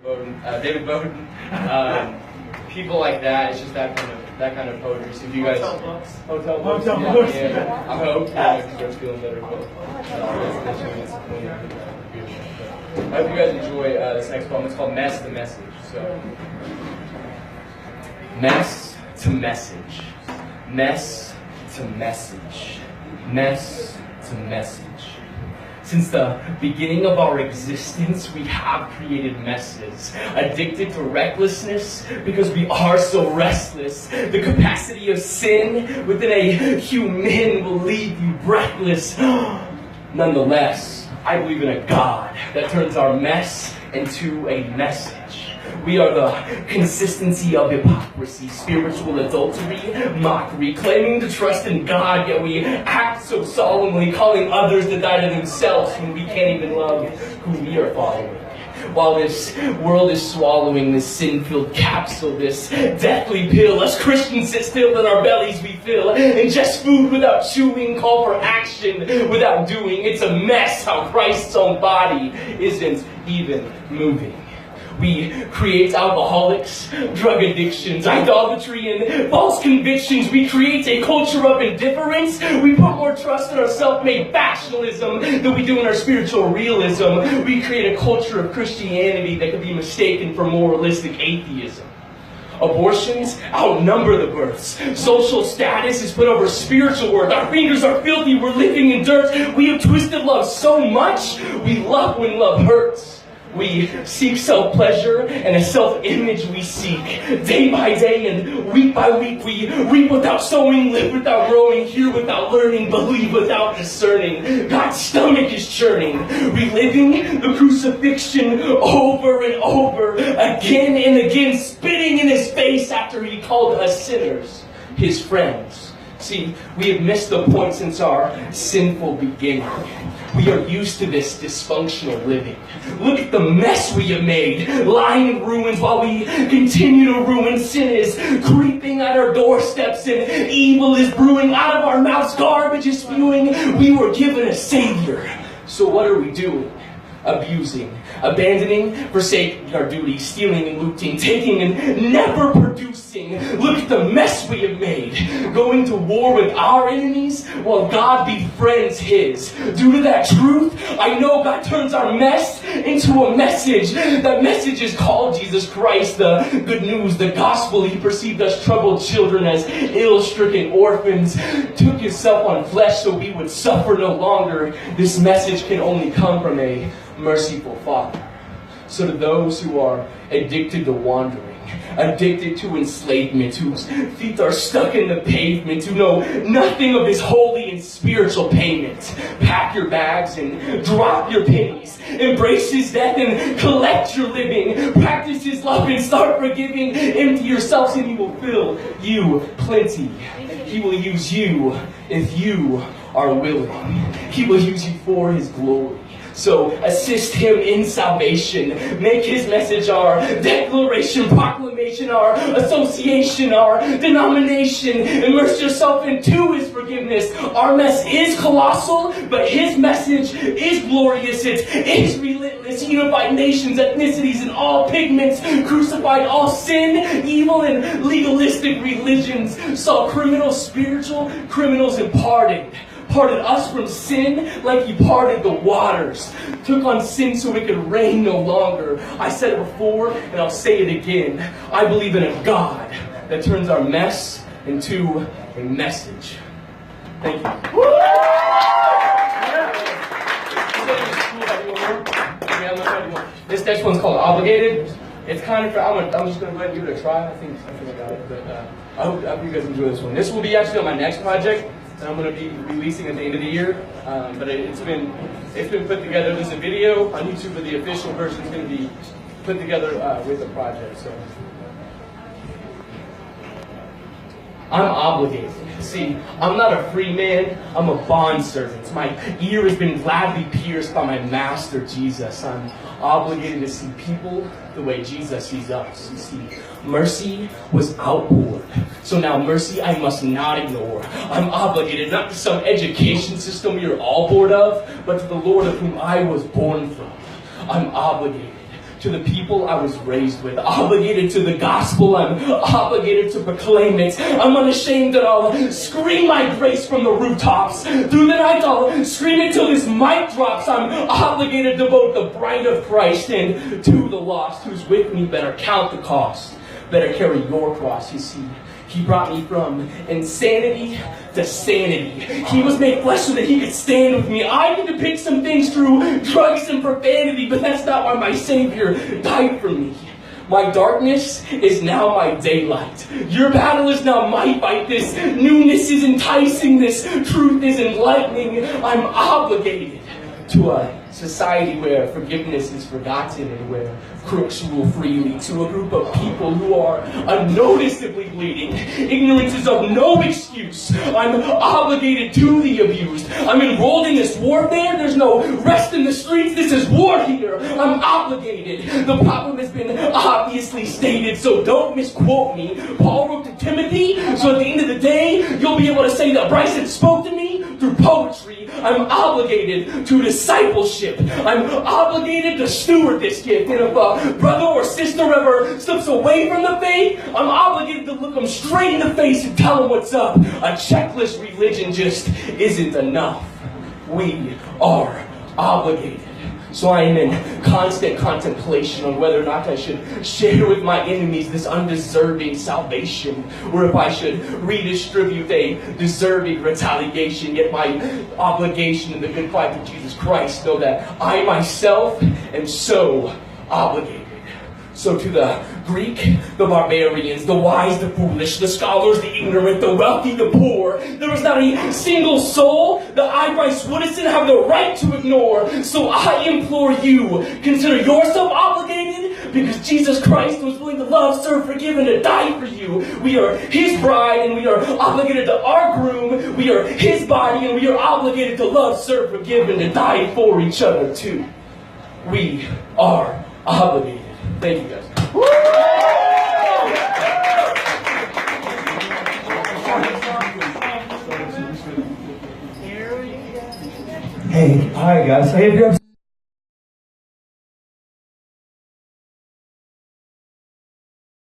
David Bowden, people like that. It's just that kind of poetry. So if you guys hotel books, yeah. I hope starts feeling better. But I hope you guys enjoy this next poem. It's called "Mess to Message." So, mess to message, mess to message, mess to message. Since the beginning of our existence, we have created messes, addicted to recklessness because we are so restless. The capacity of sin within a human will leave you breathless. Nonetheless, I believe in a God that turns our mess into a message. We are the consistency of hypocrisy, spiritual adultery, mockery, claiming to trust in God, yet we act so solemnly, calling others to die to themselves when we can't even love who we are following. While this world is swallowing this sin-filled capsule, this deathly pill, us Christians sit still in our bellies we fill, ingest food without chewing, call for action without doing. It's a mess how Christ's own body isn't even moving. We create alcoholics, drug addictions, idolatry, and false convictions. We create a culture of indifference. We put more trust in our self-made factionalism than we do in our spiritual realism. We create a culture of Christianity that could be mistaken for moralistic atheism. Abortions outnumber the births. Social status is put over spiritual worth. Our fingers are filthy. We're living in dirt. We have twisted love so much. We love when love hurts. We seek self-pleasure and a self-image we seek. Day by day and week by week we reap without sowing, live without growing, hear without learning, believe without discerning. God's stomach is churning, reliving the crucifixion over and over, again and again, spitting in his face after he called us sinners, his friends. See, we have missed the point since our sinful beginning. We are used to this dysfunctional living. Look at the mess we have made, lying in ruins while we continue to ruin. Sin is creeping at our doorsteps and evil is brewing out of our mouths. Garbage is spewing. We were given a Savior. So what are we doing? Abusing, abandoning, forsaking our duty, stealing and looting, taking and never producing. Look at the mess we have made. Going to war with our enemies while God befriends his. Due to that truth, I know God turns our mess into a message. That message is called Jesus Christ, the good news, the gospel. He perceived us troubled children as ill-stricken orphans, took himself on flesh so we would suffer no longer. This message can only come from a merciful Father. So to those who are addicted to wandering, addicted to enslavement, whose feet are stuck in the pavement, who know nothing of his holy and spiritual payment, pack your bags and drop your pennies, embrace his death and collect your living, practice his love and start forgiving, empty yourselves and he will fill you plenty. He will use you if you are willing. He will use you for his glory. So assist him in salvation. Make his message our declaration, proclamation, our association, our denomination. Immerse yourself into his forgiveness. Our mess is colossal, but his message is glorious. It is relentless. Unified nations, ethnicities, and all pigments. Crucified all sin, evil, and legalistic religions. Saw criminals spiritual, criminals imparted. Parted us from sin like he parted the waters. Took on sin so it could reign no longer. I said it before and I'll say it again. I believe in a God that turns our mess into a message. Thank you. This next one's called Obligated. It's kind of, I'm just going to go ahead and give it a try. I think I got it. But I hope you guys enjoy this one. This will be actually on my next project that I'm going to be releasing at the end of the year. But it's been put together. There's a video on YouTube, but the official version is going to be put together with the project. So I'm obligated. See, I'm not a free man, I'm a bondservant. My ear has been gladly pierced by my master, Jesus. I'm obligated to see people the way Jesus sees us. You see, mercy was outpoured. So now mercy I must not ignore. I'm obligated not to some education system you're all bored of, but to the Lord of whom I was born from. I'm obligated to the people I was raised with, obligated to the gospel. I'm obligated to proclaim it. I'm unashamed that I'll scream my grace from the rooftops. Through the night I'll scream it till this mic drops. I'm obligated to vote the bride of Christ, and to the lost who's with me better count the cost. Better carry your cross. You see, he brought me from insanity to sanity. He was made flesh so that he could stand with me. I need to pick some things through drugs and profanity, but that's not why my Savior died for me. My darkness is now my daylight. Your battle is now my fight. This newness is enticing. This truth is enlightening. I'm obligated to a society where forgiveness is forgotten and where crooks rule freely, to a group of people who are unnoticeably bleeding. Ignorance is of no excuse. I'm obligated to the abused. I'm enrolled in this warfare. There's no rest in the streets. This is war here. I'm obligated. The problem has been obviously stated, so don't misquote me. Paul wrote to Timothy, so at the end of the day, you'll be able to say that Bryce had spoke to me through poetry. I'm obligated to discipleship. I'm obligated to steward this gift. And if a brother or sister ever slips away from the faith, I'm obligated to look them straight in the face and tell them what's up. A checklist religion just isn't enough. We are obligated. So I am in constant contemplation on whether or not I should share with my enemies this undeserving salvation, or if I should redistribute a deserving retaliation. Yet my obligation in the good fight of Jesus Christ know that I myself am so obligated. So to the Greek, the barbarians, the wise, the foolish, the scholars, the ignorant, the wealthy, the poor, there is not a single soul that I, Bryce Woodason, have the right to ignore. So I implore you, consider yourself obligated, because Jesus Christ was willing to love, serve, forgive, and to die for you. We are His bride, and we are obligated to our groom. We are His body, and we are obligated to love, serve, forgive, and to die for each other too. We are obligated. Thank you, guys. Hey, hi guys. Hey, if you're